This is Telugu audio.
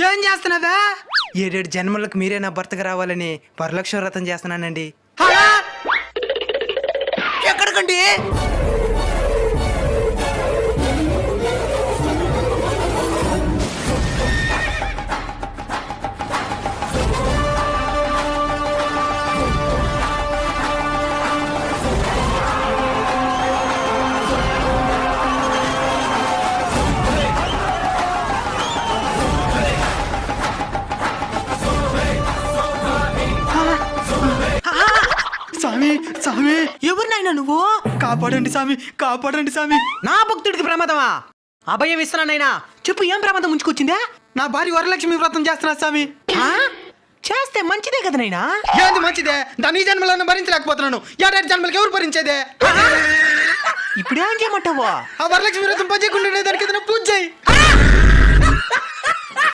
ఇప్పుడేం చేస్తున్నావా? 7 జన్మలకు మీరే నా భర్తగా రావాలని వరలక్ష్మి వ్రతం చేస్తున్నానండి. ఎక్కడికండి? స్వామి స్వామి, ఎవరినైనా నువ్వు? కాపాడండి స్వామి, కాపాడండి స్వామి. నా భక్తుడికి ప్రమాదమా? అభయం ఇస్తున్నానైనా. చెప్పు, ఏం ప్రమాదం ముంచుకొచ్చిందా? నా భార్య వరలక్ష్మి వ్రతం చేస్తున్నా స్వామి. చేస్తే మంచిదే కదా నైనా. ఏంది మంచిదే? దాని ఈ జన్మలను భరించలేకపోతున్నాను. 7 జన్మలకి ఎవరు భరించేదే? ఇప్పుడేం చేయమంటావా? ఆ వరలక్ష్మి వ్రతం పని చేయకుండా దానికి ఏదైనా పూజ చేయి.